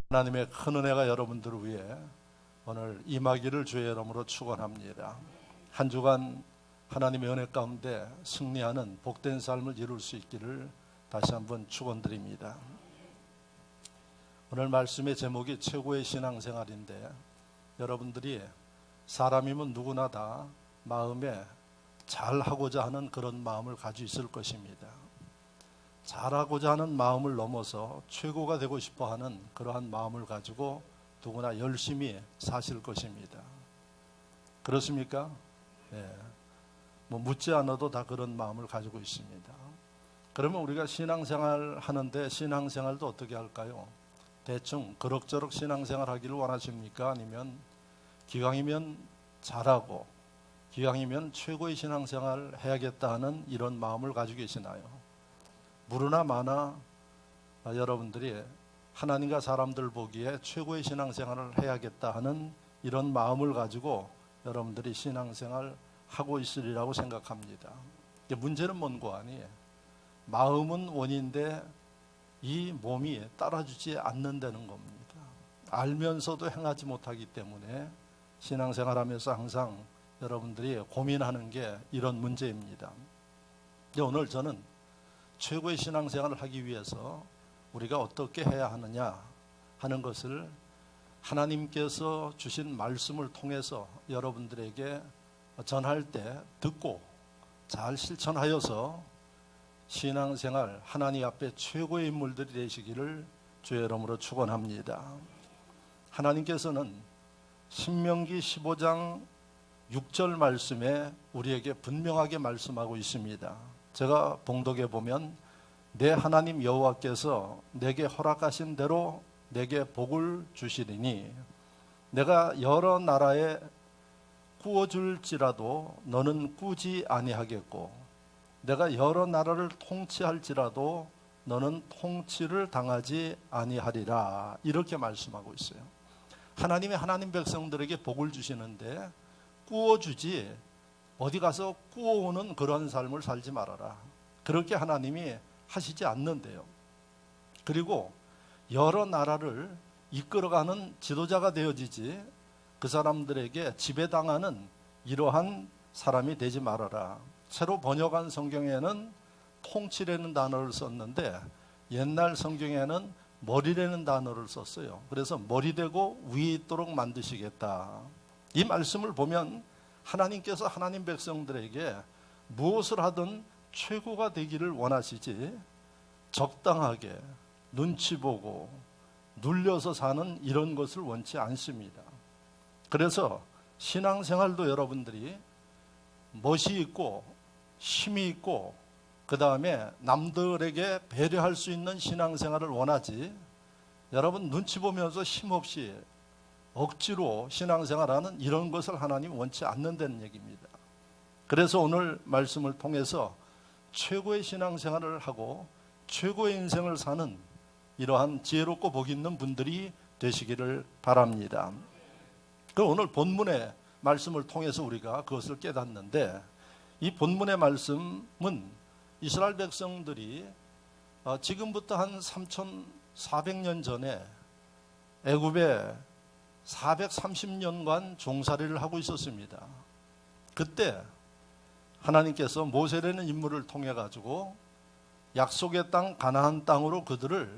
하나님의 큰 은혜가 여러분들을 위해 오늘 임하기를 주의 이름으로 축원합니다. 한 주간 하나님의 은혜 가운데 승리하는 복된 삶을 이룰 수 있기를 다시 한번 축원드립니다. 오늘 말씀의 제목이 최고의 신앙생활인데, 여러분들이 사람이면 누구나 다 마음에 잘하고자 하는 그런 마음을 가지고 있을 것입니다. 잘하고자 하는 마음을 넘어서 최고가 되고 싶어 하는 그러한 마음을 가지고 누구나 열심히 사실 것입니다. 그렇습니까? 예. 묻지 않아도 다 그런 마음을 가지고 있습니다. 그러면 우리가 신앙생활 하는데 신앙생활도 어떻게 할까요? 대충 그럭저럭 신앙생활 하기를 원하십니까? 아니면 기왕이면 잘하고 기왕이면 최고의 신앙생활 해야겠다 하는 이런 마음을 가지고 계시나요? 무르나 마나 여러분들이 하나님과 사람들 보기에 최고의 신앙생활을 해야겠다 하는 이런 마음을 가지고 여러분들이 신앙생활 하고 있으리라고 생각합니다. 문제는 뭔고 하니, 마음은 원인데 이 몸이 따라주지 않는다는 겁니다. 알면서도 행하지 못하기 때문에 신앙생활하면서 항상 여러분들이 고민하는 게 이런 문제입니다. 오늘 저는 최고의 신앙생활을 하기 위해서 우리가 어떻게 해야 하느냐 하는 것을 하나님께서 주신 말씀을 통해서 여러분들에게 전할 때 듣고 잘 실천하여서 신앙생활 하나님 앞에 최고의 인물들이 되시기를 주의 이름으로 축원합니다. 하나님께서는 신명기 15장 6절 말씀에 우리에게 분명하게 말씀하고 있습니다. 제가 봉독해 보면, 내 하나님 여호와께서 내게 허락하신 대로 내게 복을 주시리니 내가 여러 나라에 꾸어줄지라도 너는 꾸지 아니하겠고 내가 여러 나라를 통치할지라도 너는 통치를 당하지 아니하리라, 이렇게 말씀하고 있어요. 하나님이 하나님 백성들에게 복을 주시는데 꾸어주지 어디 가서 꾸어오는 그런 삶을 살지 말아라, 그렇게 하나님이 하시지 않는데요. 그리고 여러 나라를 이끌어가는 지도자가 되어지지 그 사람들에게 지배당하는 이러한 사람이 되지 말아라. 새로 번역한 성경에는 통치라는 단어를 썼는데 옛날 성경에는 머리라는 단어를 썼어요. 그래서 머리 되고 위 있도록 만드시겠다. 이 말씀을 보면 하나님께서 하나님 백성들에게 무엇을 하든 최고가 되기를 원하시지 적당하게 눈치 보고 눌려서 사는 이런 것을 원치 않습니다. 그래서 신앙생활도 여러분들이 멋이 있고 힘이 있고 그 다음에 남들에게 배려할 수 있는 신앙생활을 원하지, 여러분 눈치 보면서 힘없이 억지로 신앙생활하는 이런 것을 하나님 원치 않는다는 얘기입니다. 그래서 오늘 말씀을 통해서 최고의 신앙생활을 하고 최고의 인생을 사는 이러한 지혜롭고 복 있는 분들이 되시기를 바랍니다. 그럼 오늘 본문의 말씀을 통해서 우리가 그것을 깨닫는데, 이 본문의 말씀은 이스라엘 백성들이 지금부터 한 3,400년 전에 애굽에 430년간 종살이를 하고 있었습니다. 그때 하나님께서 모세라는 인물을 통해 가지고 약속의 땅 가나안 땅으로 그들을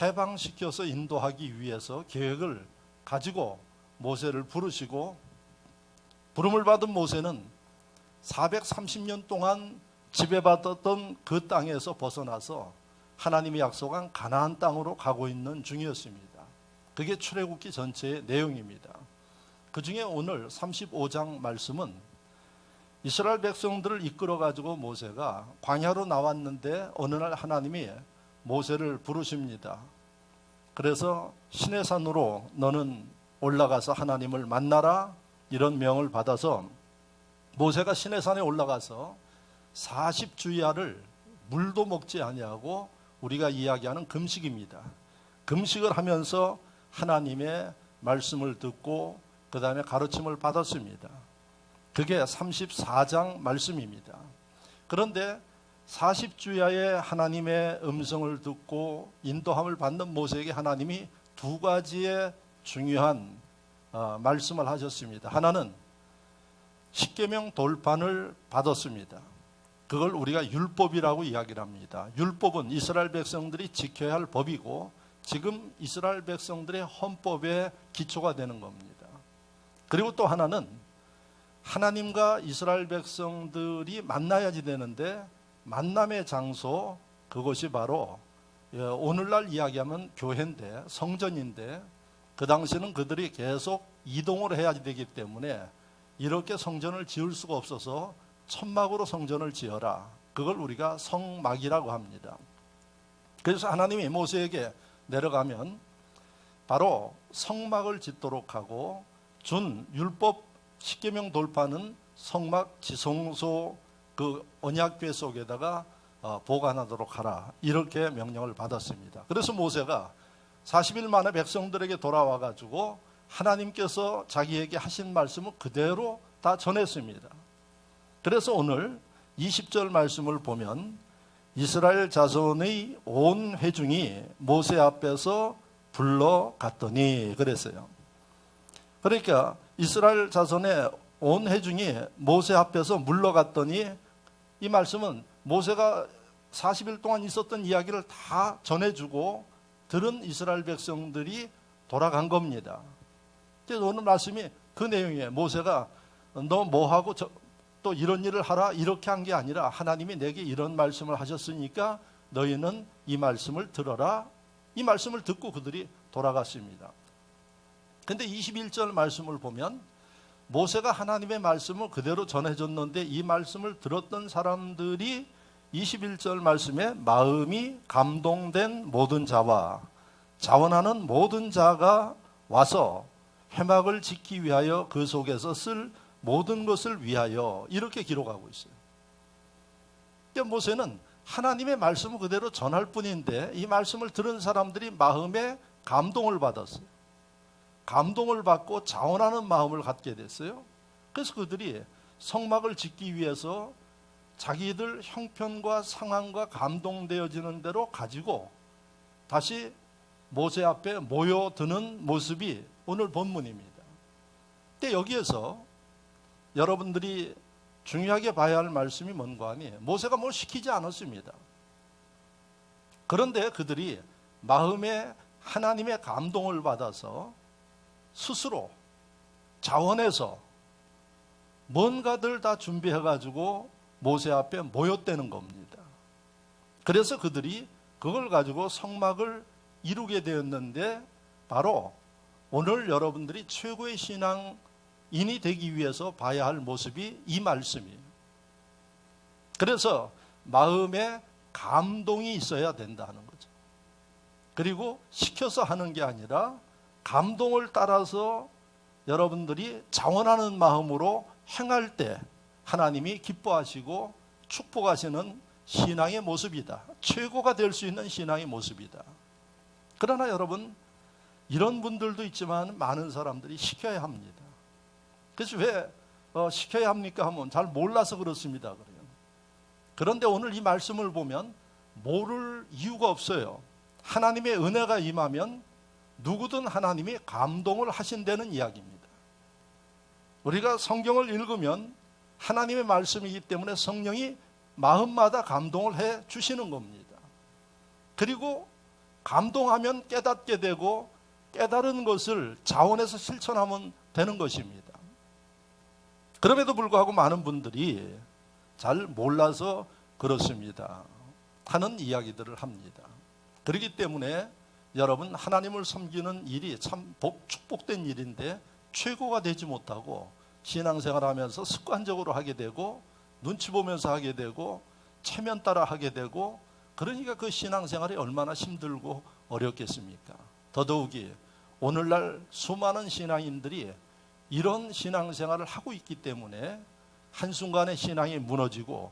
해방시켜서 인도하기 위해서 계획을 가지고 모세를 부르시고, 부름을 받은 모세는 430년 동안 지배받았던 그 땅에서 벗어나서 하나님이 약속한 가나안 땅으로 가고 있는 중이었습니다. 그게 출애굽기 전체의 내용입니다. 그 중에 오늘 35장 말씀은 이스라엘 백성들을 이끌어 가지고 모세가 광야로 나왔는데 어느 날 하나님이 모세를 부르십니다. 그래서 시내산으로 너는 올라가서 하나님을 만나라, 이런 명을 받아서 모세가 시내산에 올라가서 40주야를 물도 먹지 아니하고 우리가 이야기하는 금식입니다. 금식을 하면서 하나님의 말씀을 듣고 그 다음에 가르침을 받았습니다. 그게 34장 말씀입니다. 그런데 40주야의 하나님의 음성을 듣고 인도함을 받는 모세에게 하나님이 두 가지의 중요한 말씀을 하셨습니다. 하나는 십계명 돌판을 받았습니다. 그걸 우리가 율법이라고 이야기를 합니다. 율법은 이스라엘 백성들이 지켜야 할 법이고 지금 이스라엘 백성들의 헌법의 기초가 되는 겁니다. 그리고 또 하나는 하나님과 이스라엘 백성들이 만나야지 되는데 만남의 장소, 그것이 바로 오늘날 이야기하면 교회인데, 성전인데, 그 당시는 그들이 계속 이동을 해야 되기 때문에 이렇게 성전을 지을 수가 없어서 천막으로 성전을 지어라. 그걸 우리가 성막이라고 합니다. 그래서 하나님이 모세에게 내려가면 바로 성막을 짓도록 하고 준 율법 십계명 돌판은 성막 지성소 그 언약궤 속에다가 보관하도록 하라. 이렇게 명령을 받았습니다. 그래서 모세가 40일 만에 백성들에게 돌아와 가지고 하나님께서 자기에게 하신 말씀을 그대로 다 전했습니다. 그래서 오늘 20절 말씀을 보면 이스라엘 자손의 온 회중이 모세 앞에서 불러갔더니 그랬어요. 그러니까 이스라엘 자손의 온 회중이 모세 앞에서 물러갔더니 이 말씀은 모세가 40일 동안 있었던 이야기를 다 전해주고 들은 이스라엘 백성들이 돌아간 겁니다. 그래서 오늘 말씀이 그 내용이에요. 모세가 너 뭐하고 또 이런 일을 하라 이렇게 한 게 아니라 하나님이 내게 이런 말씀을 하셨으니까 너희는 이 말씀을 들어라. 이 말씀을 듣고 그들이 돌아갔습니다. 근데 21절 말씀을 보면 모세가 하나님의 말씀을 그대로 전해줬는데 이 말씀을 들었던 사람들이 21절 말씀에 마음이 감동된 모든 자와 자원하는 모든 자가 와서 회막을 짓기 위하여 그 속에서 쓸 모든 것을 위하여 이렇게 기록하고 있어요. 그러니까 모세는 하나님의 말씀을 그대로 전할 뿐인데 이 말씀을 들은 사람들이 마음에 감동을 받았어요. 감동을 받고 자원하는 마음을 갖게 됐어요. 그래서 그들이 성막을 짓기 위해서 자기들 형편과 상황과 감동되어지는 대로 가지고 다시 모세 앞에 모여드는 모습이 오늘 본문입니다. 근데 여기에서 여러분들이 중요하게 봐야 할 말씀이 뭔가 하니 모세가 뭘 시키지 않았습니다. 그런데 그들이 마음에 하나님의 감동을 받아서 스스로 자원해서 뭔가들 다 준비해가지고 모세 앞에 모였다는 겁니다. 그래서 그들이 그걸 가지고 성막을 이루게 되었는데 바로 오늘 여러분들이 최고의 신앙인이 되기 위해서 봐야 할 모습이 이 말씀이에요. 그래서 마음에 감동이 있어야 된다는 거죠. 그리고 시켜서 하는 게 아니라 감동을 따라서 여러분들이 자원하는 마음으로 행할 때 하나님이 기뻐하시고 축복하시는 신앙의 모습이다. 최고가 될 수 있는 신앙의 모습이다. 그러나 여러분 이런 분들도 있지만 많은 사람들이 시켜야 합니다. 그래서 왜 시켜야 합니까 하면 잘 몰라서 그렇습니다. 그래요. 그런데 오늘 이 말씀을 보면 모를 이유가 없어요. 하나님의 은혜가 임하면 누구든 하나님이 감동을 하신다는 이야기입니다. 우리가 성경을 읽으면 하나님의 말씀이기 때문에 성령이 마음마다 감동을 해 주시는 겁니다. 그리고 감동하면 깨닫게 되고 깨달은 것을 자원해서 실천하면 되는 것입니다. 그럼에도 불구하고 많은 분들이 잘 몰라서 그렇습니다 하는 이야기들을 합니다. 그렇기 때문에 여러분 하나님을 섬기는 일이 참 축복된 일인데 최고가 되지 못하고 신앙생활하면서 습관적으로 하게 되고 눈치 보면서 하게 되고 체면 따라 하게 되고 그러니까 그 신앙생활이 얼마나 힘들고 어렵겠습니까? 더더욱이 오늘날 수많은 신앙인들이 이런 신앙생활을 하고 있기 때문에 한순간에 신앙이 무너지고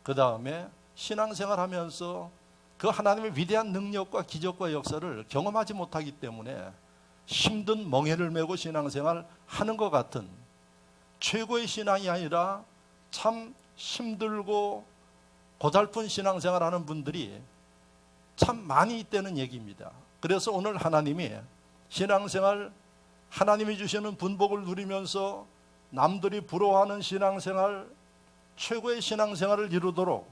그 다음에 신앙생활하면서 그 하나님의 위대한 능력과 기적과 역사를 경험하지 못하기 때문에 힘든 멍에를 메고 신앙생활 하는 것 같은 최고의 신앙이 아니라 참 힘들고 고달픈 신앙생활 하는 분들이 참 많이 있다는 얘기입니다. 그래서 오늘 하나님이 신앙생활, 하나님이 주시는 분복을 누리면서 남들이 부러워하는 신앙생활, 최고의 신앙생활을 이루도록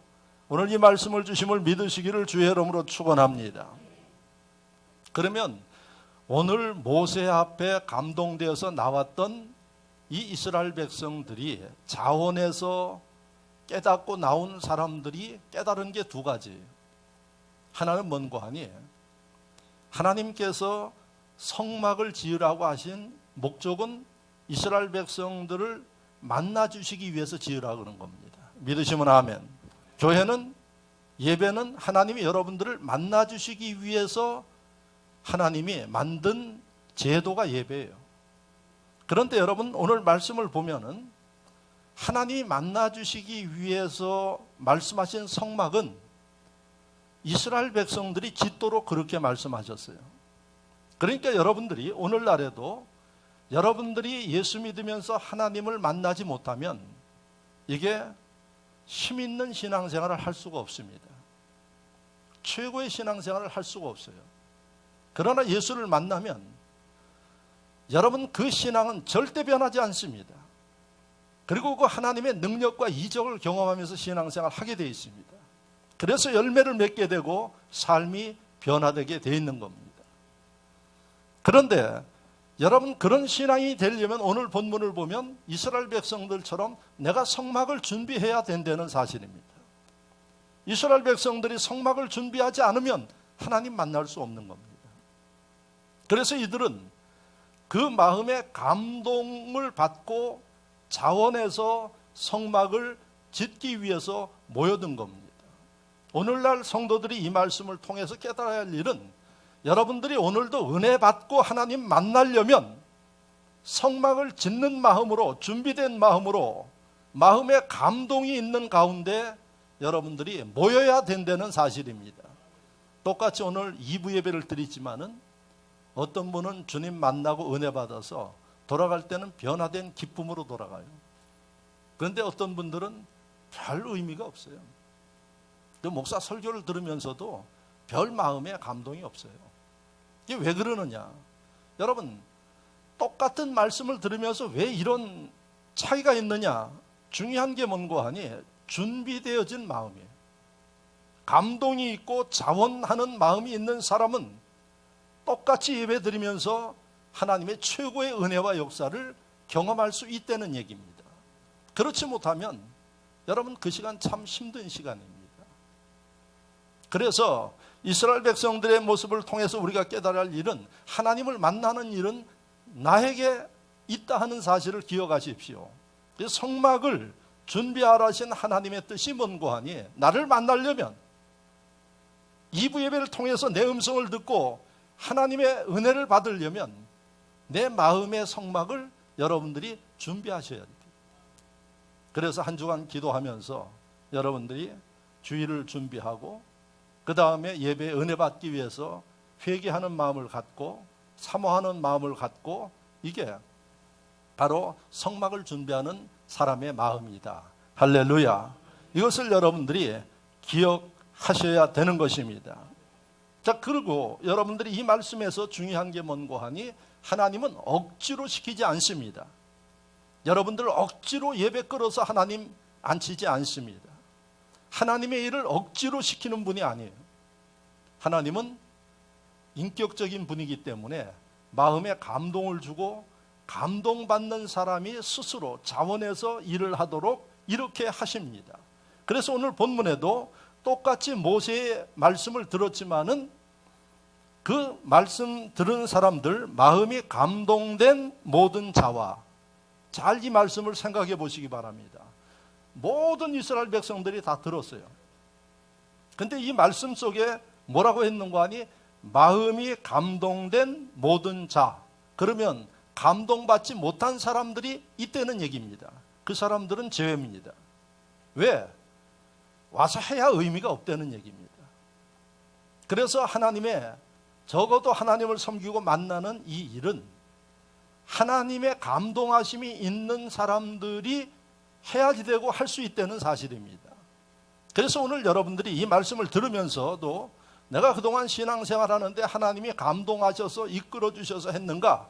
오늘 이 말씀을 주심을 믿으시기를 주의 이름으로 축원합니다. 그러면 오늘 모세 앞에 감동되어서 나왔던 이 이스라엘 백성들이 자원에서 깨닫고 나온 사람들이 깨달은 게 두 가지. 하나는 뭔고 하니, 하나님께서 성막을 지으라고 하신 목적은 이스라엘 백성들을 만나 주시기 위해서 지으라고 그런 겁니다. 믿으시면 아멘. 교회는, 예배는 하나님이 여러분들을 만나 주시기 위해서 하나님이 만든 제도가 예배예요. 그런데 여러분, 오늘 말씀을 보면은 하나님이 만나 주시기 위해서 말씀하신 성막은 이스라엘 백성들이 짓도록 그렇게 말씀하셨어요. 그러니까 여러분들이 오늘날에도 여러분들이 예수 믿으면서 하나님을 만나지 못하면 이게 힘 있는 신앙생활을 할 수가 없습니다. 최고의 신앙생활을 할 수가 없어요. 그러나 예수를 만나면 여러분 그 신앙은 절대 변하지 않습니다. 그리고 그 하나님의 능력과 이적을 경험하면서 신앙생활을 하게 되어 있습니다. 그래서 열매를 맺게 되고 삶이 변화되게 되어 있는 겁니다. 그런데 여러분 그런 신앙이 되려면 오늘 본문을 보면 이스라엘 백성들처럼 내가 성막을 준비해야 된다는 사실입니다. 이스라엘 백성들이 성막을 준비하지 않으면 하나님 만날 수 없는 겁니다. 그래서 이들은 그 마음의 감동을 받고 자원해서 성막을 짓기 위해서 모여든 겁니다. 오늘날 성도들이 이 말씀을 통해서 깨달아야 할 일은 여러분들이 오늘도 은혜 받고 하나님 만나려면 성막을 짓는 마음으로, 준비된 마음으로, 마음의 감동이 있는 가운데 여러분들이 모여야 된다는 사실입니다. 똑같이 오늘 2부 예배를 드리지만은 어떤 분은 주님 만나고 은혜 받아서 돌아갈 때는 변화된 기쁨으로 돌아가요. 그런데 어떤 분들은 별 의미가 없어요. 그 목사 설교를 들으면서도 별 마음의 감동이 없어요. 이게 왜 그러느냐? 여러분, 똑같은 말씀을 들으면서 왜 이런 차이가 있느냐? 중요한 게 뭔고 하니 준비되어진 마음이에요. 감동이 있고 자원하는 마음이 있는 사람은 똑같이 예배 드리면서 하나님의 최고의 은혜와 역사를 경험할 수 있다는 얘기입니다. 그렇지 못하면 여러분 그 시간 참 힘든 시간입니다. 그래서 이스라엘 백성들의 모습을 통해서 우리가 깨달아야 할 일은 하나님을 만나는 일은 나에게 있다 하는 사실을 기억하십시오. 성막을 준비하라 하신 하나님의 뜻이 뭔고 하니 나를 만나려면 2부 예배를 통해서 내 음성을 듣고 하나님의 은혜를 받으려면 내 마음의 성막을 여러분들이 준비하셔야 돼요. 그래서 한 주간 기도하면서 여러분들이 주일을 준비하고 그 다음에 예배에 은혜 받기 위해서 회개하는 마음을 갖고 사모하는 마음을 갖고 이게 바로 성막을 준비하는 사람의 마음이다. 할렐루야. 이것을 여러분들이 기억하셔야 되는 것입니다. 자, 그리고 여러분들이 이 말씀에서 중요한 게 뭔고 하니 하나님은 억지로 시키지 않습니다. 여러분들 억지로 예배 끌어서 하나님 앉히지 않습니다. 하나님의 일을 억지로 시키는 분이 아니에요. 하나님은 인격적인 분이기 때문에 마음에 감동을 주고 감동받는 사람이 스스로 자원해서 일을 하도록 이렇게 하십니다. 그래서 오늘 본문에도 똑같이 모세의 말씀을 들었지만은 그 말씀 들은 사람들 마음이 감동된 모든 자와, 잘 이 말씀을 생각해 보시기 바랍니다. 모든 이스라엘 백성들이 다 들었어요. 근데 이 말씀 속에 뭐라고 했는가 하니 마음이 감동된 모든 자. 그러면 감동받지 못한 사람들이 있다는 얘기입니다. 그 사람들은 제외입니다. 왜? 와서 해야 의미가 없다는 얘기입니다. 그래서 하나님의, 적어도 하나님을 섬기고 만나는 이 일은 하나님의 감동하심이 있는 사람들이 해야지 되고 할 수 있다는 사실입니다. 그래서 오늘 여러분들이 이 말씀을 들으면서도 내가 그동안 신앙생활하는데 하나님이 감동하셔서 이끌어 주셔서 했는가?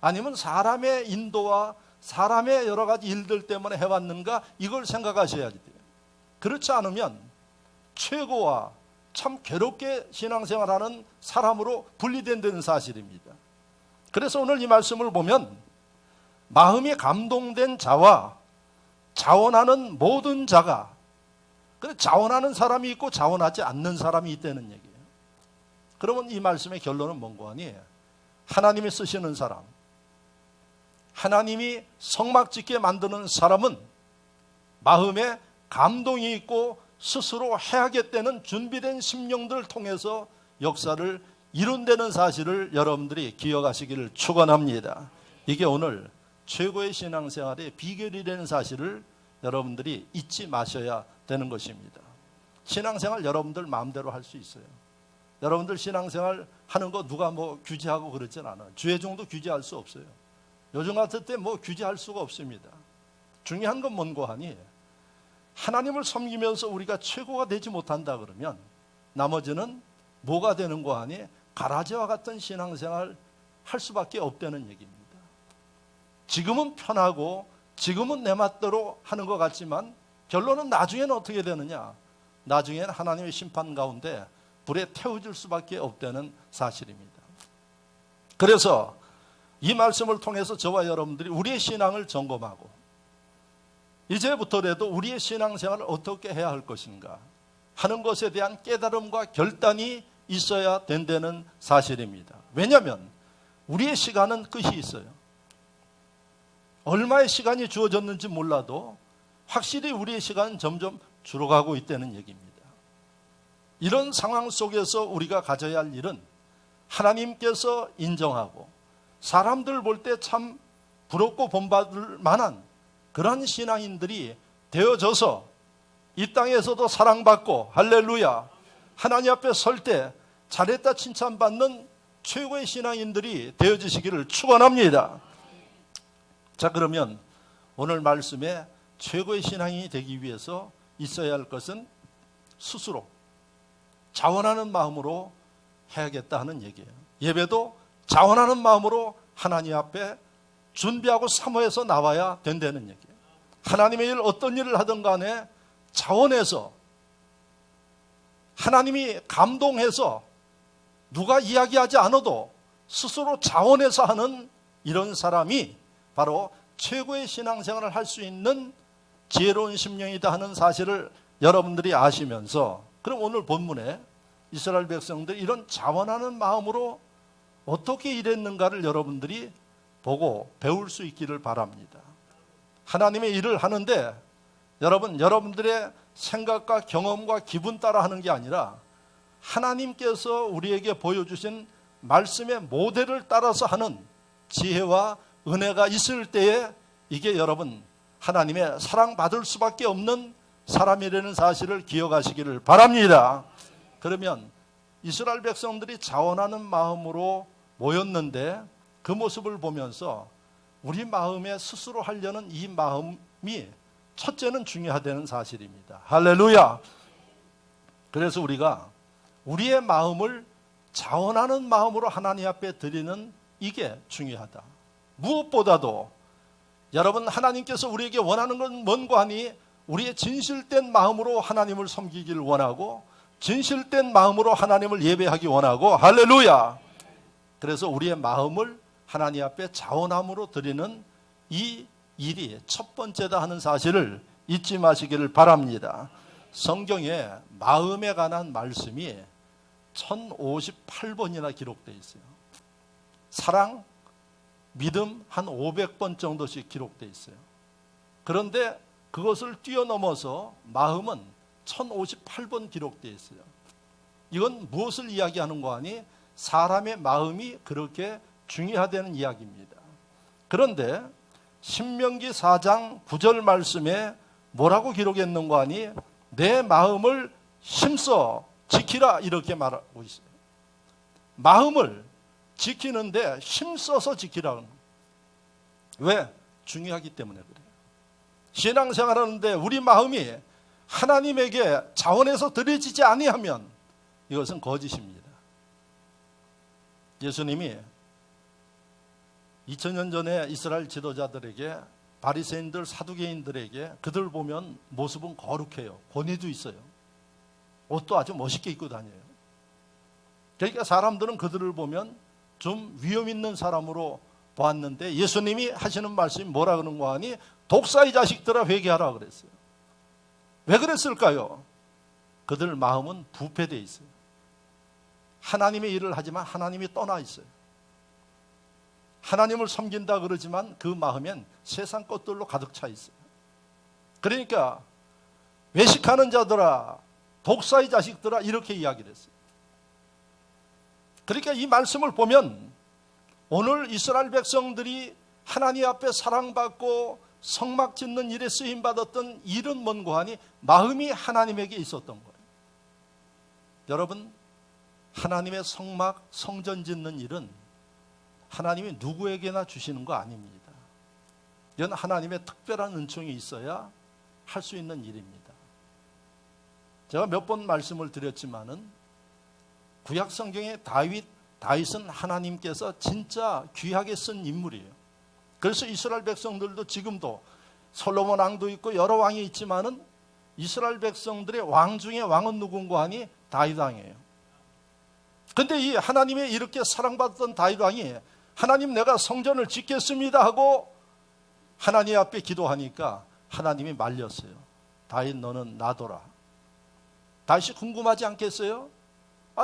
아니면 사람의 인도와 사람의 여러 가지 일들 때문에 해왔는가? 이걸 생각하셔야 돼요. 그렇지 않으면 최고와 참 괴롭게 신앙생활하는 사람으로 분리된다는 사실입니다. 그래서 오늘 이 말씀을 보면 마음이 감동된 자와 자원하는 모든 자가, 자원하는 사람이 있고 자원하지 않는 사람이 있다는 얘기예요. 그러면 이 말씀의 결론은 뭔가 하니, 하나님이 쓰시는 사람, 하나님이 성막 짓게 만드는 사람은 마음에 감동이 있고 스스로 해야겠다는 준비된 심령들을 통해서 역사를 이룬다는 사실을 여러분들이 기억하시기를 축원합니다. 이게 오늘 최고의 신앙생활의 비결이라는 사실을 여러분들이 잊지 마셔야 되는 것입니다. 신앙생활 여러분들 마음대로 할 수 있어요. 여러분들 신앙생활 하는 거 누가 뭐 규제하고 그러진 않아요. 주의종도 규제할 수 없어요. 요즘 같을 때 뭐 규제할 수가 없습니다. 중요한 건 뭔고 하니, 하나님을 섬기면서 우리가 최고가 되지 못한다 그러면 나머지는 뭐가 되는 거 하니, 가라지와 같은 신앙생활 할 수밖에 없다는 얘기입니다. 지금은 편하고 지금은 내 맛대로 하는 것 같지만 결론은 나중에는 어떻게 되느냐? 나중에는 하나님의 심판 가운데 불에 태워질 수밖에 없다는 사실입니다. 그래서 이 말씀을 통해서 저와 여러분들이 우리의 신앙을 점검하고 이제부터라도 우리의 신앙생활을 어떻게 해야 할 것인가 하는 것에 대한 깨달음과 결단이 있어야 된다는 사실입니다. 왜냐하면 우리의 시간은 끝이 있어요. 얼마의 시간이 주어졌는지 몰라도 확실히 우리의 시간은 점점 줄어가고 있다는 얘기입니다. 이런 상황 속에서 우리가 가져야 할 일은 하나님께서 인정하고 사람들 볼 때 참 부럽고 본받을 만한 그런 신앙인들이 되어져서 이 땅에서도 사랑받고 할렐루야 하나님 앞에 설 때 잘했다 칭찬받는 최고의 신앙인들이 되어지시기를 축원합니다. 자, 그러면 오늘 말씀에 최고의 신앙인이 되기 위해서 있어야 할 것은 스스로 자원하는 마음으로 해야겠다 하는 얘기예요. 예배도 자원하는 마음으로 하나님 앞에 준비하고 사모해서 나와야 된다는 얘기예요. 하나님의 일 어떤 일을 하든 간에 자원해서 하나님이 감동해서 누가 이야기하지 않아도 스스로 자원해서 하는 이런 사람이 바로 최고의 신앙생활을 할 수 있는 지혜로운 심령이다 하는 사실을 여러분들이 아시면서, 그럼 오늘 본문에 이스라엘 백성들이 이런 자원하는 마음으로 어떻게 일했는가를 여러분들이 보고 배울 수 있기를 바랍니다. 하나님의 일을 하는데 여러분들의 생각과 경험과 기분 따라 하는 게 아니라 하나님께서 우리에게 보여주신 말씀의 모델을 따라서 하는 지혜와 은혜가 있을 때에 이게 여러분 하나님의 사랑받을 수밖에 없는 사람이라는 사실을 기억하시기를 바랍니다. 그러면 이스라엘 백성들이 자원하는 마음으로 모였는데 그 모습을 보면서 우리 마음에 스스로 하려는 이 마음이 첫째는 중요하다는 사실입니다. 할렐루야. 그래서 우리가 우리의 마음을 자원하는 마음으로 하나님 앞에 드리는 이게 중요하다. 무엇보다도 여러분 하나님께서 우리에게 원하는 건 뭔고 하니 우리의 진실된 마음으로 하나님을 섬기기를 원하고 진실된 마음으로 하나님을 예배하기 원하고 할렐루야. 그래서 우리의 마음을 하나님 앞에 자원함으로 드리는 이 일이 첫 번째다 하는 사실을 잊지 마시기를 바랍니다. 성경에 마음에 관한 말씀이 1058번이나 기록되어 있어요. 사랑, 믿음 한 500번 정도씩 기록되어 있어요. 그런데 그것을 뛰어넘어서 마음은 1058번 기록되어 있어요. 이건 무엇을 이야기하는 거 아니? 사람의 마음이 그렇게 중요하다는 이야기입니다. 그런데 신명기 4장 9절 말씀에 뭐라고 기록했는가 하니 내 마음을 힘써 지키라 이렇게 말하고 있어요. 마음을 지키는데 힘써서 지키라는 거예요. 왜? 중요하기 때문에 그래요. 신앙생활하는데 우리 마음이 하나님에게 자원해서 드려지지 아니하면 이것은 거짓입니다. 예수님이 2000년 전에 이스라엘 지도자들에게, 바리새인들, 사두개인들에게 그들 보면 모습은 거룩해요. 권위도 있어요. 옷도 아주 멋있게 입고 다녀요. 그러니까 사람들은 그들을 보면 좀 위험 있는 사람으로 보았는데, 예수님이 하시는 말씀이 뭐라 그러는 거 하니, 독사의 자식들아 회개하라 그랬어요. 왜 그랬을까요? 그들 마음은 부패되어 있어요. 하나님의 일을 하지만 하나님이 떠나 있어요. 하나님을 섬긴다 그러지만 그 마음엔 세상 것들로 가득 차 있어요. 그러니까 외식하는 자들아, 독사의 자식들아, 이렇게 이야기를 했어요. 그러니까 이 말씀을 보면 오늘 이스라엘 백성들이 하나님 앞에 사랑받고 성막 짓는 일에 쓰임받았던 일은 뭔고 하니, 마음이 하나님에게 있었던 거예요. 여러분, 하나님의 성막, 성전 짓는 일은 하나님이 누구에게나 주시는 거 아닙니다. 이건 하나님의 특별한 은총이 있어야 할 수 있는 일입니다. 제가 몇 번 말씀을 드렸지만은, 구약 성경의 다윗은 하나님께서 진짜 귀하게 쓴 인물이에요. 그래서 이스라엘 백성들도 지금도 솔로몬 왕도 있고 여러 왕이 있지만은 이스라엘 백성들의 왕 중에 왕은 누군가 하니 다윗 왕이에요. 근데 이 하나님의 이렇게 사랑받던 다윗 왕이, 하나님 내가 성전을 짓겠습니다 하고 하나님 앞에 기도하니까 하나님이 말렸어요. 다윗 너는 놔둬라. 다윗이 궁금하지 않겠어요?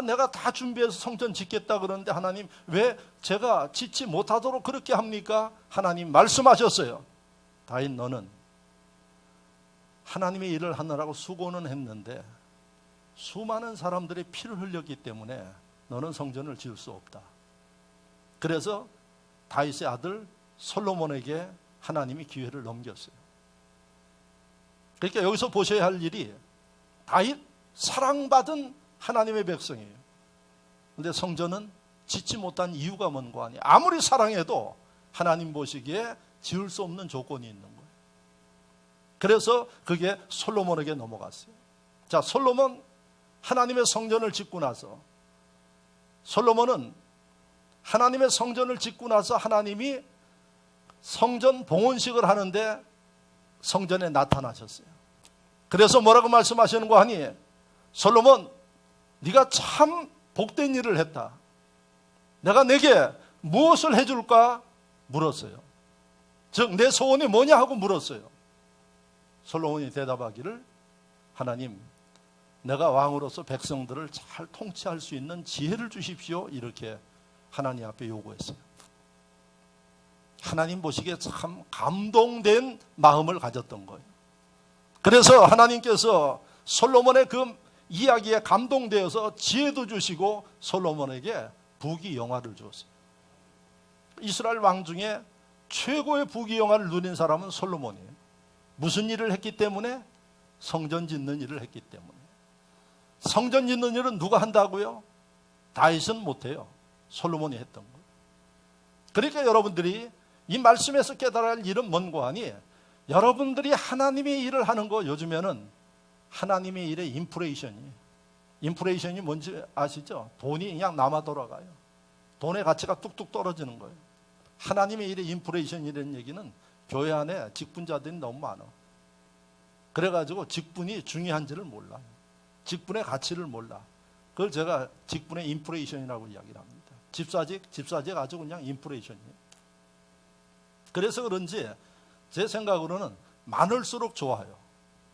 내가 다 준비해서 성전 짓겠다 그러는데 하나님 왜 제가 짓지 못하도록 그렇게 합니까? 하나님 말씀하셨어요. 다윗 너는 하나님의 일을 하느라고 수고는 했는데 수많은 사람들의 피를 흘렸기 때문에 너는 성전을 지을 수 없다. 그래서 다윗의 아들 솔로몬에게 하나님이 기회를 넘겼어요. 그러니까 여기서 보셔야 할 일이, 다윗 사랑받은 하나님의 백성이에요. 그런데 성전은 짓지 못한 이유가 뭔가 하니, 아무리 사랑해도 하나님 보시기에 지을 수 없는 조건이 있는 거예요. 그래서 그게 솔로몬에게 넘어갔어요. 자, 솔로몬 하나님의 성전을 짓고 나서, 솔로몬은 하나님의 성전을 짓고 나서 하나님이 성전 봉헌식을 하는데 성전에 나타나셨어요. 그래서 뭐라고 말씀하시는 거 하니, 솔로몬 네가 참 복된 일을 했다. 내가 내게 무엇을 해줄까 물었어요. 즉 내 소원이 뭐냐 하고 물었어요. 솔로몬이 대답하기를, 하나님 내가 왕으로서 백성들을 잘 통치할 수 있는 지혜를 주십시오. 이렇게 하나님 앞에 요구했어요. 하나님 보시기에 참 감동된 마음을 가졌던 거예요. 그래서 하나님께서 솔로몬의 그 이야기에 감동되어서 지혜도 주시고 솔로몬에게 부귀영화를 주었어요. 이스라엘 왕 중에 최고의 부귀영화를 누린 사람은 솔로몬이에요. 무슨 일을 했기 때문에? 성전 짓는 일을 했기 때문에. 성전 짓는 일은 누가 한다고요? 다윗은 못해요. 솔로몬이 했던 거예요. 그러니까 여러분들이 이 말씀에서 깨달아야 할 일은 뭔고 하니, 여러분들이 하나님의 일을 하는 거, 요즘에는 하나님의 일에 인플레이션이 뭔지 아시죠? 돈이 그냥 남아 돌아가요. 돈의 가치가 뚝뚝 떨어지는 거예요. 하나님의 일에 인플레이션이라는 얘기는 교회 안에 직분자들이 너무 많아. 그래가지고 직분이 중요한지를 몰라요. 직분의 가치를 몰라. 그걸 제가 직분의 인플레이션이라고 이야기를 합니다. 집사직 아주 그냥 인플레이션이에요. 그래서 그런지 제 생각으로는 많을수록 좋아요.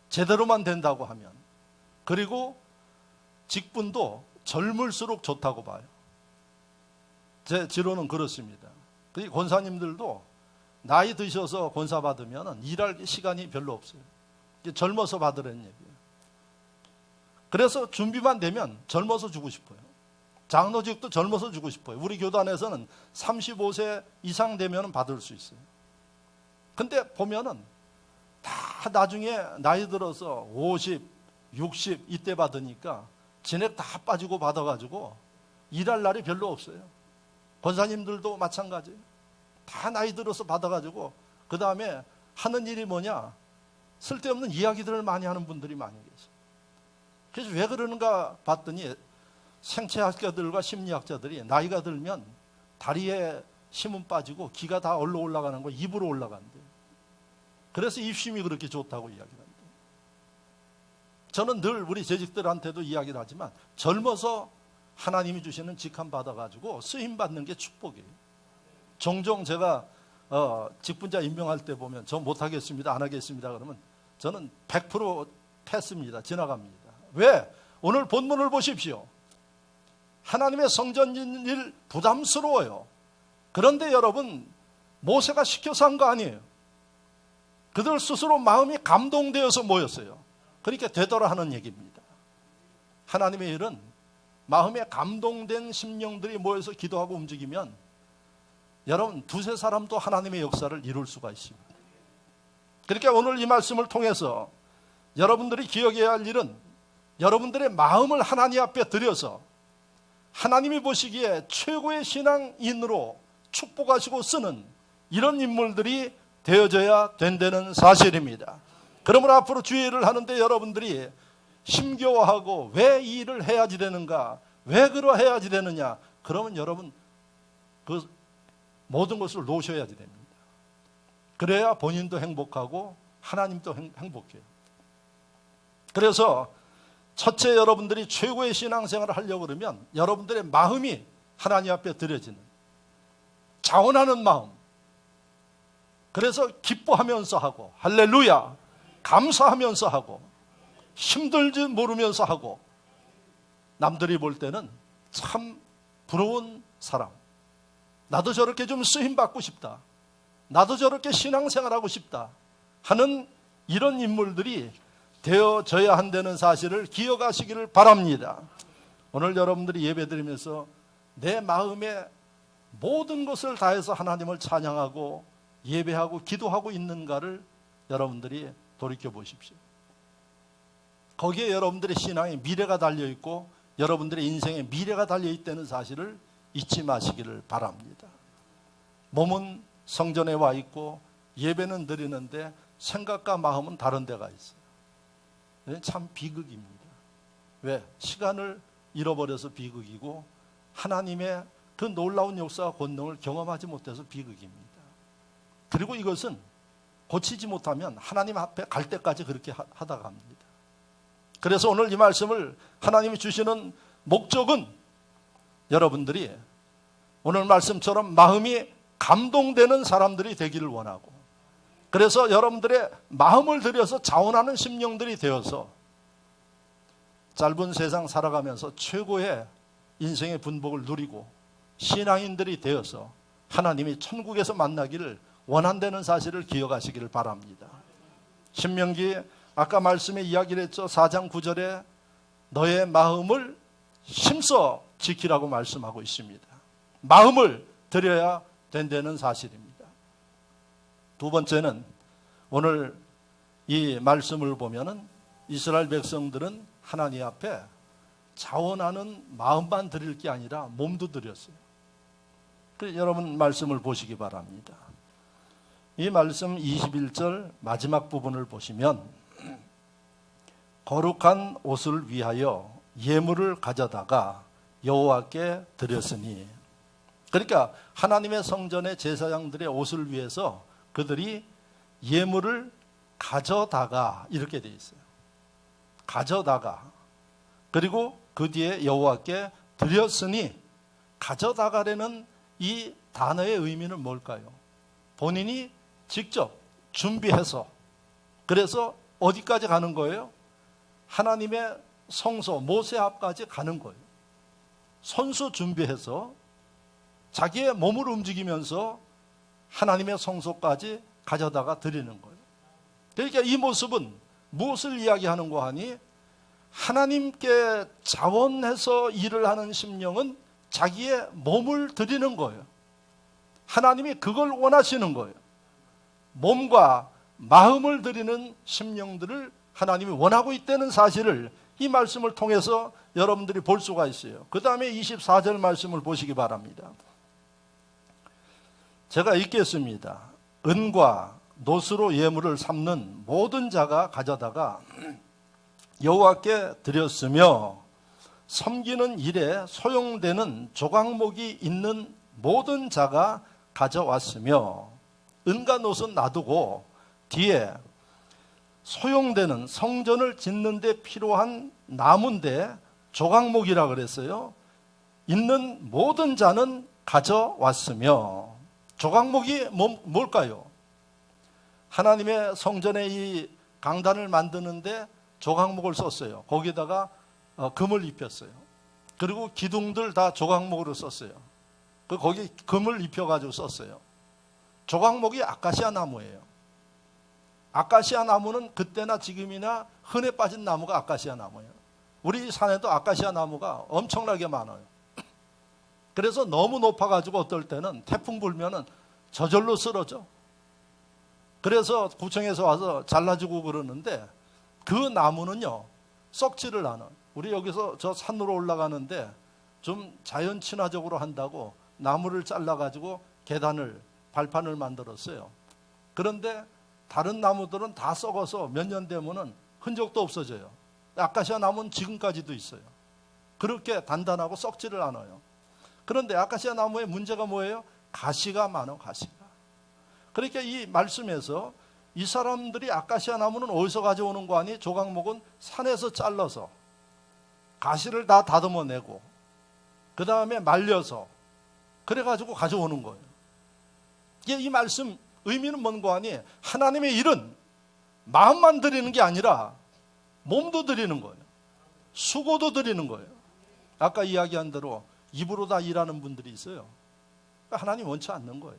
제대로만 된다고 하면. 그리고 직분도 젊을수록 좋다고 봐요. 제 지론은 그렇습니다. 권사님들도 나이 드셔서 권사 받으면 일할 시간이 별로 없어요. 젊어서 받으라는 얘기예요. 그래서 준비만 되면 젊어서 주고 싶어요. 장로직도 젊어서 주고 싶어요. 우리 교단에서는 35세 이상 되면 받을 수 있어요. 근데 보면은 다 나중에 나이 들어서 50, 60 이때 받으니까 진액 다 빠지고 받아가지고 일할 날이 별로 없어요. 권사님들도 마찬가지예요. 다 나이 들어서 받아가지고 그 다음에 하는 일이 뭐냐? 쓸데없는 이야기들을 많이 하는 분들이 많이 계세요. 그래서 왜 그러는가 봤더니 생체학자들과 심리학자들이 나이가 들면 다리에 힘은 빠지고 기가 다 얼로 올라가는 거 입으로 올라간대요. 그래서 입심이 그렇게 좋다고 이야기합니다. 저는 늘 우리 재직들한테도 이야기를 하지만 젊어서 하나님이 주시는 직함 받아가지고 쓰임 받는 게 축복이에요. 종종 제가 직분자 임명할 때 보면 저 못하겠습니다, 안 하겠습니다 그러면 저는 100% 패스입니다. 지나갑니다. 왜? 오늘 본문을 보십시오. 하나님의 성전 일 부담스러워요. 그런데 여러분, 모세가 시켜서 한 거 아니에요. 그들 스스로 마음이 감동되어서 모였어요. 그러니까 되더라 하는 얘기입니다. 하나님의 일은 마음에 감동된 심령들이 모여서 기도하고 움직이면 여러분 두세 사람도 하나님의 역사를 이룰 수가 있습니다. 그러니까 오늘 이 말씀을 통해서 여러분들이 기억해야 할 일은 여러분들의 마음을 하나님 앞에 드려서 하나님이 보시기에 최고의 신앙인으로 축복하시고 쓰는 이런 인물들이 되어져야 된다는 사실입니다. 그러므로 앞으로 주의를 하는데 여러분들이 힘겨워하고 왜 이 일을 해야지 되는가, 왜 그러해야지 되느냐, 그러면 여러분 그 모든 것을 놓으셔야지 됩니다. 그래야 본인도 행복하고 하나님도 행복해요. 그래서 첫째, 여러분들이 최고의 신앙생활을 하려고 그러면 여러분들의 마음이 하나님 앞에 드려지는 자원하는 마음, 그래서 기뻐하면서 하고 할렐루야 감사하면서 하고 힘들지 모르면서 하고 남들이 볼 때는 참 부러운 사람, 나도 저렇게 좀 쓰임받고 싶다, 나도 저렇게 신앙생활하고 싶다 하는 이런 인물들이 되어져야 한다는 사실을 기억하시기를 바랍니다. 오늘 여러분들이 예배드리면서 내 마음에 모든 것을 다해서 하나님을 찬양하고 예배하고 기도하고 있는가를 여러분들이 돌이켜 보십시오. 거기에 여러분들의 신앙의 미래가 달려있고 여러분들의 인생의 미래가 달려있다는 사실을 잊지 마시기를 바랍니다. 몸은 성전에 와 있고 예배는 드리는데 생각과 마음은 다른 데가 있어요. 참 비극입니다. 왜? 시간을 잃어버려서 비극이고 하나님의 그 놀라운 역사와 권능을 경험하지 못해서 비극입니다. 그리고 이것은 고치지 못하면 하나님 앞에 갈 때까지 그렇게 하다가 합니다. 그래서 오늘 이 말씀을 하나님이 주시는 목적은 여러분들이 오늘 말씀처럼 마음이 감동되는 사람들이 되기를 원하고, 그래서 여러분들의 마음을 들여서 자원하는 심령들이 되어서 짧은 세상 살아가면서 최고의 인생의 분복을 누리고 신앙인들이 되어서 하나님이 천국에서 만나기를 원한다는 사실을 기억하시기를 바랍니다. 신명기 아까 말씀에 이야기를 했죠. 4장 9절에 너의 마음을 힘써 지키라고 말씀하고 있습니다. 마음을 드려야 된다는 사실입니다. 두 번째는 오늘 이 말씀을 보면은 이스라엘 백성들은 하나님 앞에 자원하는 마음만 드릴 게 아니라 몸도 드렸어요. 여러분 말씀을 보시기 바랍니다. 이 말씀 21절 마지막 부분을 보시면 거룩한 옷을 위하여 예물을 가져다가 여호와께 드렸으니, 그러니까 하나님의 성전의 제사장들의 옷을 위해서 그들이 예물을 가져다가 이렇게 돼 있어요. 가져다가, 그리고 그 뒤에 여호와께 드렸으니, 가져다가라는 이 단어의 의미는 뭘까요? 본인이 직접 준비해서, 그래서 어디까지 가는 거예요? 하나님의 성소 모세 앞까지 가는 거예요. 손수 준비해서 자기의 몸을 움직이면서 하나님의 성소까지 가져다가 드리는 거예요. 그러니까 이 모습은 무엇을 이야기하는가 하니, 하나님께 자원해서 일을 하는 심령은 자기의 몸을 드리는 거예요. 하나님이 그걸 원하시는 거예요. 몸과 마음을 드리는 심령들을 하나님이 원하고 있다는 사실을 이 말씀을 통해서 여러분들이 볼 수가 있어요. 그 다음에 24절 말씀을 보시기 바랍니다. 제가 읽겠습니다. 은과 노스로 예물을 삼는 모든 자가 가져다가 여호와께 드렸으며 섬기는 일에 소용되는 조각목이 있는 모든 자가 가져왔으며 은과 옷은 놔두고 뒤에 소용되는 성전을 짓는 데 필요한 나무인데 조각목이라 그랬어요. 있는 모든 자는 가져왔으며 조각목이 뭘까요? 하나님의 성전에 이 강단을 만드는데 조각목을 썼어요. 거기다가 금을 입혔어요. 그리고 기둥들 다 조각목으로 썼어요. 거기 금을 입혀가지고 썼어요. 조각목이 아카시아 나무예요. 아카시아 나무는 그때나 지금이나 흔해 빠진 나무가 아카시아 나무예요. 우리 산에도 아카시아 나무가 엄청나게 많아요. 그래서 너무 높아가지고 어떨 때는 태풍 불면은 저절로 쓰러져. 그래서 구청에서 와서 잘라주고 그러는데 그 나무는요 썩지를 않아. 우리 여기서 저 산으로 올라가는데 좀 자연 친화적으로 한다고 나무를 잘라가지고 계단을 발판을 만들었어요. 그런데 다른 나무들은 다 썩어서 몇 년 되면은 흔적도 없어져요. 아카시아 나무는 지금까지도 있어요. 그렇게 단단하고 썩지를 않아요. 그런데 아카시아 나무의 문제가 뭐예요? 가시가 많아, 가시가. 그러니까 이 말씀에서 이 사람들이 아카시아 나무는 어디서 가져오는 거 아니? 조각목은 산에서 잘라서 가시를 다 다듬어내고 그 다음에 말려서 그래가지고 가져오는 거예요. 이 말씀 의미는 뭔가 아니? 하나님의 일은 마음만 드리는 게 아니라 몸도 드리는 거예요. 수고도 드리는 거예요. 아까 이야기한 대로 입으로 다 일하는 분들이 있어요. 하나님 원치 않는 거예요.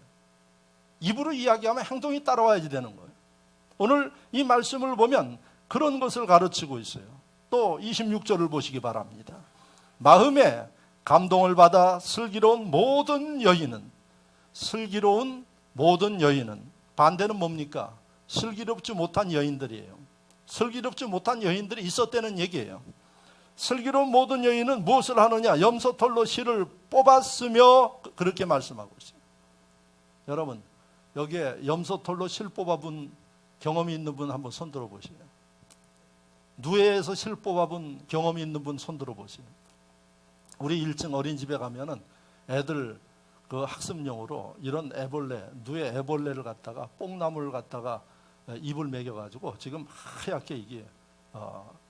입으로 이야기하면 행동이 따라와야지 되는 거예요. 오늘 이 말씀을 보면 그런 것을 가르치고 있어요. 또 26절을 보시기 바랍니다. 마음에 감동을 받아 슬기로운 모든 여인은, 슬기로운 모든 여인은, 반대는 뭡니까? 슬기롭지 못한 여인들이에요. 슬기롭지 못한 여인들이 있었다는 얘기예요. 슬기로운 모든 여인은 무엇을 하느냐? 염소털로 실을 뽑았으며, 그렇게 말씀하고 있어요. 여러분, 여기에 염소털로 실 뽑아본 경험이 있는 분 한번 손 들어보세요. 누에에서 실 뽑아본 경험이 있는 분 손 들어보세요. 우리 1층 어린이집에 가면은 애들 그 학습용으로 이런 애벌레, 누에 애벌레를 갖다가 뽕나무를 갖다가 잎을 매겨가지고 지금 하얗게 이게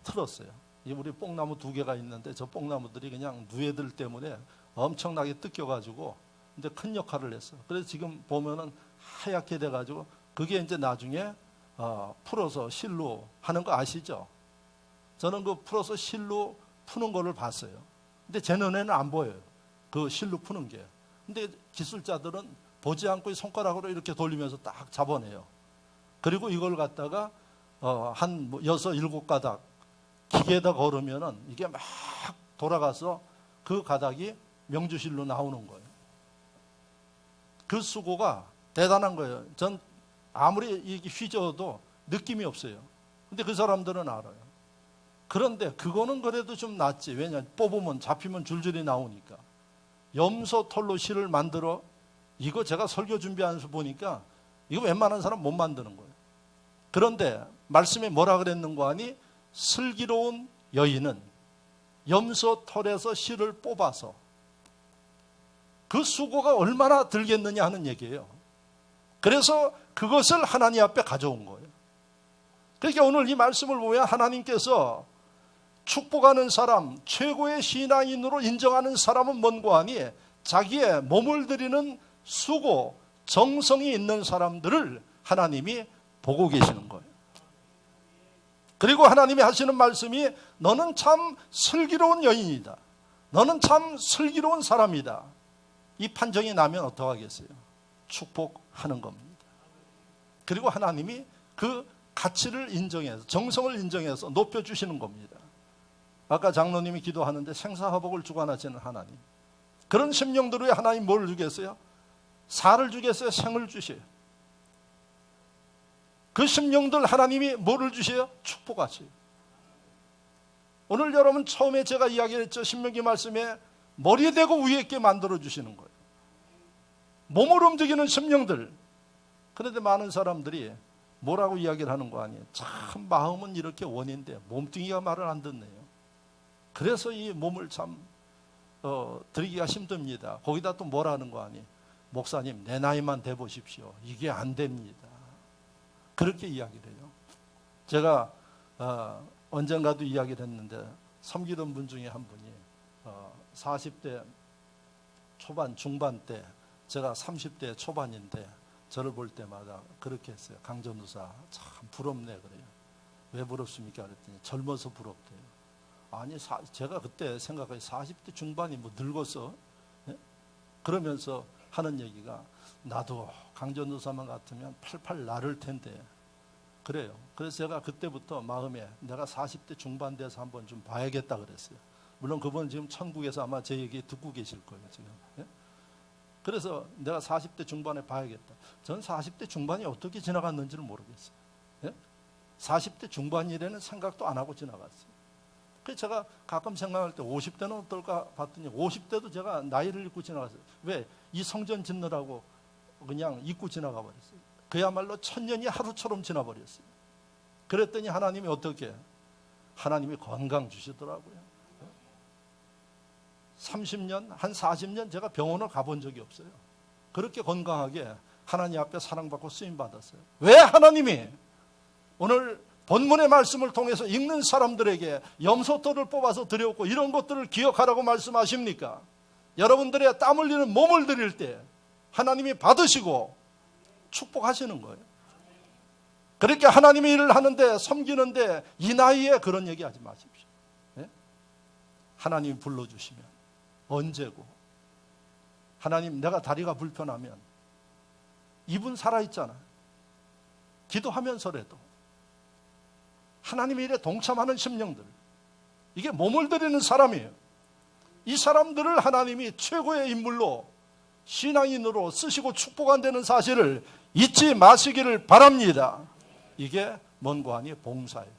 틀었어요. 우리 뽕나무 2개가 있는데 저 뽕나무들이 그냥 누에들 때문에 엄청나게 뜯겨가지고 근데 큰 역할을 했어요. 그래서 지금 보면은 하얗게 돼가지고 그게 이제 나중에 풀어서 실로 하는 거 아시죠? 저는 그 풀어서 실로 푸는 거를 봤어요. 근데 제 눈에는 안 보여요. 그 실로 푸는 게. 근데 기술자들은 보지 않고 손가락으로 이렇게 돌리면서 딱 잡아내요. 그리고 이걸 갖다가 한 6, 7가닥 기계에다 걸으면은 이게 막 돌아가서 그 가닥이 명주실로 나오는 거예요. 그 수고가 대단한 거예요. 전 아무리 이게 휘저어도 느낌이 없어요. 근데 그 사람들은 알아요. 그런데 그거는 그래도 좀 낫지. 왜냐? 뽑으면 잡히면 줄줄이 나오니까. 염소털로 실을 만들어, 이거 제가 설교 준비하면서 보니까 이거 웬만한 사람 못 만드는 거예요. 그런데 말씀에 뭐라 그랬는가 하니 슬기로운 여인은 염소털에서 실을 뽑아서 그 수고가 얼마나 들겠느냐 하는 얘기예요. 그래서 그것을 하나님 앞에 가져온 거예요. 그러니까 오늘 이 말씀을 보면 하나님께서 축복하는 사람, 최고의 신앙인으로 인정하는 사람은 뭔가 하니 자기의 몸을 들이는 수고, 정성이 있는 사람들을 하나님이 보고 계시는 거예요. 그리고 하나님이 하시는 말씀이 너는 참 슬기로운 여인이다. 너는 참 슬기로운 사람이다. 이 판정이 나면 어떡하겠어요? 축복하는 겁니다. 그리고 하나님이 그 가치를 인정해서, 정성을 인정해서 높여주시는 겁니다. 아까 장로님이 기도하는데 생사화복을 주관하시는 하나님. 그런 심령들 위에 하나님 뭘 주겠어요? 살을 주겠어요? 생을 주세요. 그 심령들 하나님이 뭐를 주세요? 축복하세요. 오늘 여러분 처음에 제가 이야기했죠. 신명기 말씀에 머리에 대고 위에 있게 만들어 주시는 거예요. 몸을 움직이는 심령들. 그런데 많은 사람들이 뭐라고 이야기를 하는 거 아니에요? 참 마음은 이렇게 원인데 몸뚱이가 말을 안 듣네요. 그래서 이 몸을 참 드리기가 힘듭니다. 거기다 또 뭐라는 거 아니? 목사님 내 나이만 돼 보십시오. 이게 안 됩니다. 그렇게 이야기를 해요. 제가 언젠가도 이야기를 했는데 섬기던 분 중에 한 분이 40대 초반 중반 때 제가 30대 초반인데 저를 볼 때마다 그렇게 했어요. 강전우사 참 부럽네 그래요. 왜 부럽습니까? 그랬더니 젊어서 부럽대요. 아니 제가 그때 생각해 40대 중반이 뭐 늙었어? 예? 그러면서 하는 얘기가 나도 강전우사만 같으면 팔팔 나를 텐데 그래요. 그래서 제가 그때부터 마음에 내가 40대 중반 돼서 한번 좀 봐야겠다 그랬어요. 물론 그분은 지금 천국에서 아마 제 얘기 듣고 계실 거예요 지금. 예? 그래서 내가 40대 중반에 봐야겠다. 전 40대 중반이 어떻게 지나갔는지를 모르겠어요. 예? 40대 중반이라는 생각도 안 하고 지나갔어요. 그래서 제가 가끔 생각할 때 50대는 어떨까 봤더니 50대도 제가 나이를 잊고 지나갔어요. 왜? 이 성전 짓느라고 그냥 잊고 지나가 버렸어요. 그야말로 천년이 하루처럼 지나버렸어요. 그랬더니 하나님이 어떻게? 하나님이 건강 주시더라고요. 30년, 한 40년 제가 병원을 가본 적이 없어요. 그렇게 건강하게 하나님 앞에 사랑받고 쓰임받았어요. 왜 하나님이 오늘 본문의 말씀을 통해서 읽는 사람들에게 염소털을 뽑아서 드렸고 이런 것들을 기억하라고 말씀하십니까? 여러분들의 땀 흘리는 몸을 드릴 때 하나님이 받으시고 축복하시는 거예요. 그렇게 하나님의 일을 하는데 섬기는데 이 나이에 그런 얘기 하지 마십시오. 네? 하나님이 불러주시면 언제고 하나님 내가 다리가 불편하면 이분 살아있잖아. 기도하면서라도 하나님의 일에 동참하는 심령들 이게 몸을 드리는 사람이에요. 이 사람들을 하나님이 최고의 인물로 신앙인으로 쓰시고 축복한다는 사실을 잊지 마시기를 바랍니다. 이게 뭔가 아니 봉사예요.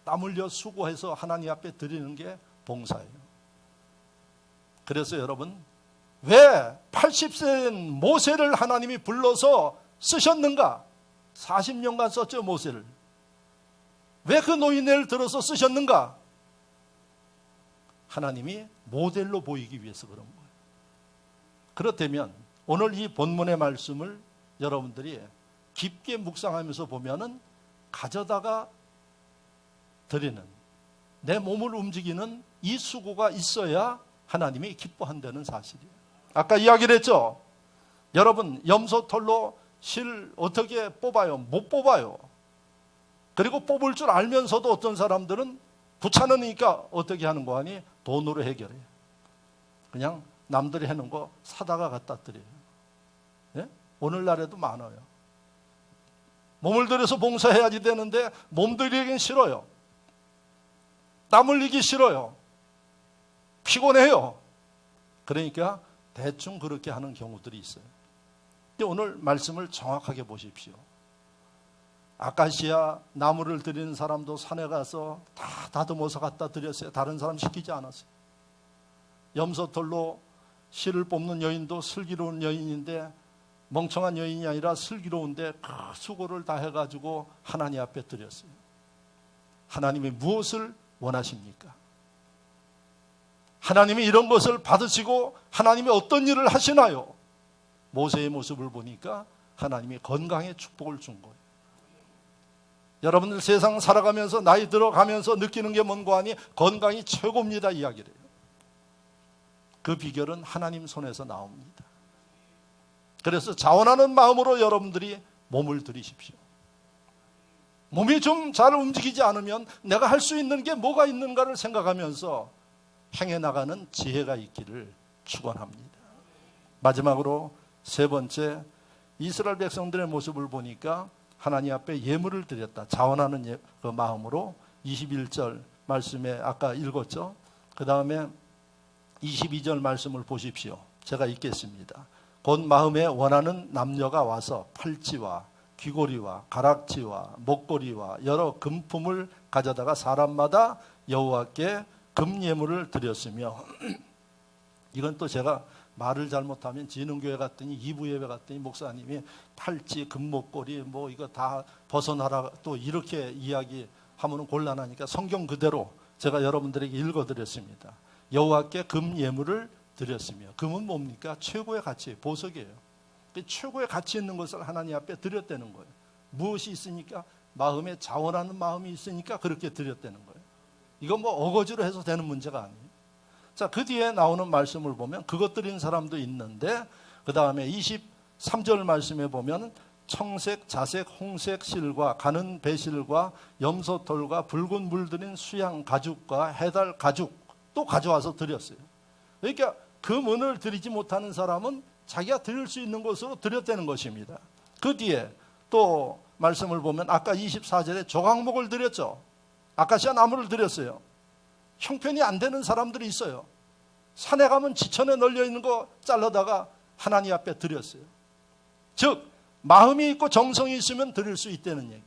땀 흘려 수고해서 하나님 앞에 드리는 게 봉사예요. 그래서 여러분 왜 80세인 모세를 하나님이 불러서 쓰셨는가? 40년간 썼죠 모세를. 왜 그 노인네를 들어서 쓰셨는가? 하나님이 모델로 보이기 위해서 그런 거예요. 그렇다면 오늘 이 본문의 말씀을 여러분들이 깊게 묵상하면서 보면은 가져다가 드리는 내 몸을 움직이는 이 수고가 있어야 하나님이 기뻐한다는 사실이에요. 아까 이야기를 했죠. 여러분 염소털로 실 어떻게 뽑아요? 못 뽑아요. 그리고 뽑을 줄 알면서도 어떤 사람들은 귀찮으니까 어떻게 하는 거 아니? 돈으로 해결해요. 그냥 남들이 해놓은 거 사다가 갖다 드려요. 예? 오늘날에도 많아요. 몸을 들여서 봉사해야지 되는데 몸 들이긴 싫어요. 땀 흘리기 싫어요. 피곤해요. 그러니까 대충 그렇게 하는 경우들이 있어요. 근데 오늘 말씀을 정확하게 보십시오. 아카시아 나무를 드리는 사람도 산에 가서 다 다듬어서 갖다 드렸어요. 다른 사람 시키지 않았어요. 염소털로 실을 뽑는 여인도 슬기로운 여인인데 멍청한 여인이 아니라 슬기로운데 그 수고를 다 해가지고 하나님 앞에 드렸어요. 하나님이 무엇을 원하십니까? 하나님이 이런 것을 받으시고 하나님이 어떤 일을 하시나요? 모세의 모습을 보니까 하나님이 건강의 축복을 준 거예요. 여러분들 세상 살아가면서 나이 들어가면서 느끼는 게 뭔가 하니 건강이 최고입니다 이야기를 해요. 그 비결은 하나님 손에서 나옵니다. 그래서 자원하는 마음으로 여러분들이 몸을 들이십시오. 몸이 좀 잘 움직이지 않으면 내가 할 수 있는 게 뭐가 있는가를 생각하면서 행해 나가는 지혜가 있기를 축원합니다. 마지막으로 세 번째, 이스라엘 백성들의 모습을 보니까 하나님 앞에 예물을 드렸다. 자원하는 그 마음으로 21절 말씀에 아까 읽었죠. 그 다음에 22절 말씀을 보십시오. 제가 읽겠습니다. 곧 마음에 원하는 남녀가 와서 팔찌와 귀고리와 가락지와 목걸이와 여러 금품을 가져다가 사람마다 여호와께 금예물을 드렸으며 이건 또 제가 말을 잘못하면 지능교회 갔더니 2부 예배 갔더니 목사님이 팔찌, 금목걸이 뭐 이거 다 벗어나라 또 이렇게 이야기하면 곤란하니까 성경 그대로 제가 여러분들에게 읽어드렸습니다. 여호와께 금 예물을 드렸으며, 금은 뭡니까? 최고의 가치, 보석이에요. 최고의 가치 있는 것을 하나님 앞에 드렸다는 거예요. 무엇이 있으니까? 마음에 자원하는 마음이 있으니까 그렇게 드렸다는 거예요. 이건 뭐 어거지로 해서 되는 문제가 아니에요. 자, 그 뒤에 나오는 말씀을 보면 그것 드린 사람도 있는데, 그 다음에 23절 말씀에 보면 청색, 자색, 홍색 실과 가는 배실과 염소털과 붉은 물들인 수양 가죽과 해달 가죽 또 가져와서 드렸어요. 그러니까 금은을 드리지 못하는 사람은 자기가 드릴 수 있는 것으로 드렸다는 것입니다. 그 뒤에 또 말씀을 보면 아까 24절에 조각목을 드렸죠. 아카시아 나무를 드렸어요. 형편이 안 되는 사람들이 있어요. 산에 가면 지천에 널려 있는 거 잘라다가 하나님 앞에 드렸어요. 즉 마음이 있고 정성이 있으면 드릴 수 있다는 얘기예요.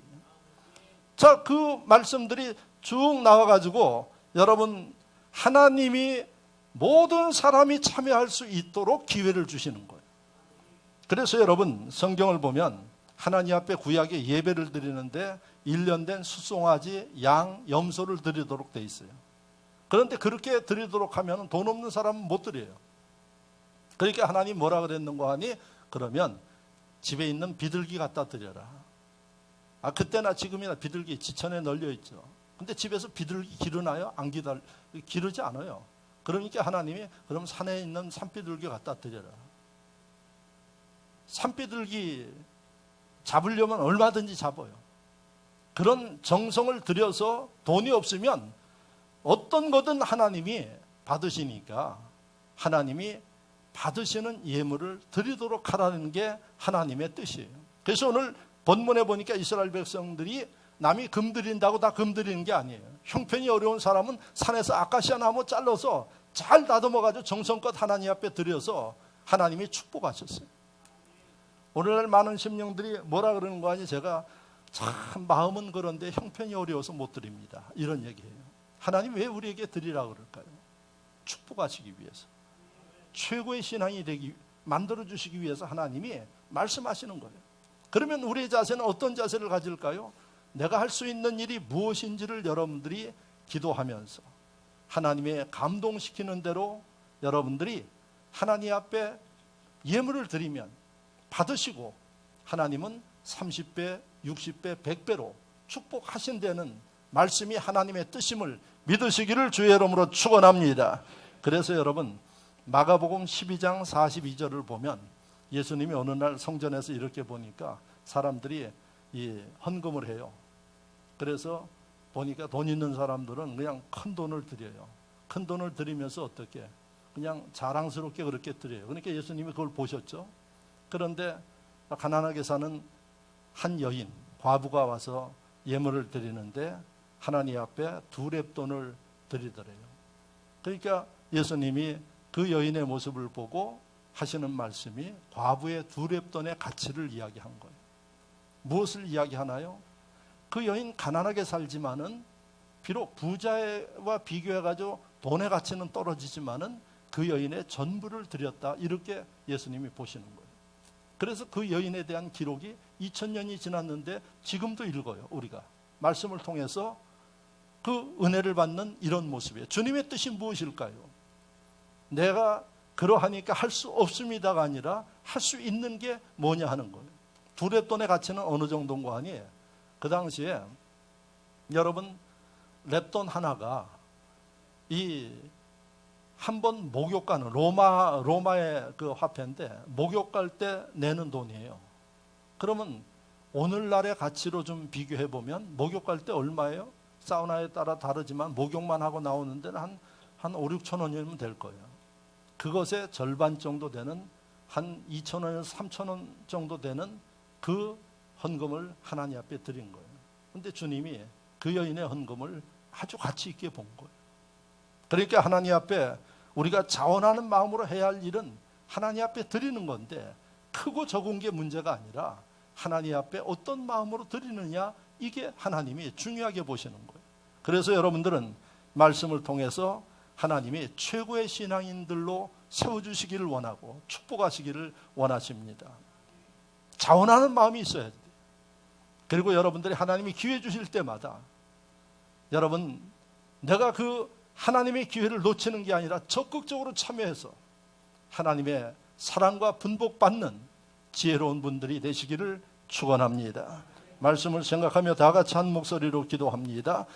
자, 그 말씀들이 쭉 나와가지고 여러분, 하나님이 모든 사람이 참여할 수 있도록 기회를 주시는 거예요. 그래서 여러분, 성경을 보면 하나님 앞에 구약에 예배를 드리는데 1년 된 숫송아지, 양, 염소를 드리도록 돼 있어요. 그런데 그렇게 드리도록 하면 돈 없는 사람은 못 드려요. 그러니까 하나님 뭐라 그랬는가 하니, 그러면 집에 있는 비둘기 갖다 드려라. 그때나 지금이나 비둘기 지천에 널려 있죠. 근데 집에서 비둘기 기르나요? 안 기르지 않아요. 그러니까 하나님이 그럼 산에 있는 산비둘기 갖다 드려라. 산비둘기 잡으려면 얼마든지 잡아요. 그런 정성을 들여서 돈이 없으면 어떤 거든 하나님이 받으시니까 하나님이 받으시는 예물을 드리도록 하라는 게 하나님의 뜻이에요. 그래서 오늘 본문에 보니까 이스라엘 백성들이 남이 금 드린다고 다 금 드리는 게 아니에요. 형편이 어려운 사람은 산에서 아카시아 나무 잘라서 잘 다듬어가지고 정성껏 하나님 앞에 드려서 하나님이 축복하셨어요. 오늘날 많은 심령들이 뭐라 그러는 거 아니, 제가 참 마음은 그런데 형편이 어려워서 못 드립니다, 이런 얘기예요. 하나님 왜 우리에게 드리라고 그럴까요? 축복하시기 위해서, 최고의 신앙이 만들어주시기 위해서 하나님이 말씀하시는 거예요. 그러면 우리의 자세는 어떤 자세를 가질까요? 내가 할 수 있는 일이 무엇인지를 여러분들이 기도하면서 하나님의 감동시키는 대로 여러분들이 하나님 앞에 예물을 드리면 받으시고 하나님은 30배, 60배, 100배로 축복하신다는 말씀이 하나님의 뜻임을 믿으시기를 주의 이름으로 축원합니다. 그래서 여러분, 마가복음 12장 42절을 보면 예수님이 어느 날 성전에서 이렇게 보니까 사람들이 이 헌금을 해요. 그래서 보니까 돈 있는 사람들은 그냥 큰 돈을 드려요. 큰 돈을 드리면서 어떻게 그냥 자랑스럽게 그렇게 드려요. 그러니까 예수님이 그걸 보셨죠. 그런데 가난하게 사는 한 여인, 과부가 와서 예물을 드리는데 하나님 앞에 2렙돈을 드리더래요. 그러니까 예수님이 그 여인의 모습을 보고 하시는 말씀이 과부의 2렙돈의 가치를 이야기한 거예요. 무엇을 이야기하나요? 그 여인 가난하게 살지만은 비록 부자와 비교해가지고 돈의 가치는 떨어지지만은 그 여인의 전부를 드렸다, 이렇게 예수님이 보시는 거예요. 그래서 그 여인에 대한 기록이 2000년이 지났는데 지금도 읽어요. 우리가 말씀을 통해서 그 은혜를 받는 이런 모습이에요. 주님의 뜻이 무엇일까요? 내가 그러하니까 할 수 없습니다가 아니라 할 수 있는 게 뭐냐 하는 거예요. 2렙돈의 가치는 어느 정도인가 하니, 그 당시에 여러분 렙돈 하나가 이 한 번 목욕 가는 로마의 그 화폐인데 목욕 갈 때 내는 돈이에요. 그러면 오늘날의 가치로 좀 비교해 보면 목욕 갈 때 얼마예요? 사우나에 따라 다르지만 목욕만 하고 나오는 데는 한 5, 6천 원이면 될 거예요. 그것의 절반 정도 되는 한 2천 원에서 3천 원 정도 되는 그 헌금을 하나님 앞에 드린 거예요. 그런데 주님이 그 여인의 헌금을 아주 가치 있게 본 거예요. 그러니까 하나님 앞에 우리가 자원하는 마음으로 해야 할 일은 하나님 앞에 드리는 건데, 크고 적은 게 문제가 아니라 하나님 앞에 어떤 마음으로 드리느냐, 이게 하나님이 중요하게 보시는 거예요. 그래서 여러분들은 말씀을 통해서 하나님이 최고의 신앙인들로 세워주시기를 원하고 축복하시기를 원하십니다. 자원하는 마음이 있어야 돼요. 그리고 여러분들이 하나님이 기회 주실 때마다 여러분 내가 그 하나님의 기회를 놓치는 게 아니라 적극적으로 참여해서 하나님의 사랑과 분복받는 지혜로운 분들이 되시기를 축원합니다. 말씀을 생각하며 다 같이 한 목소리로 기도합니다.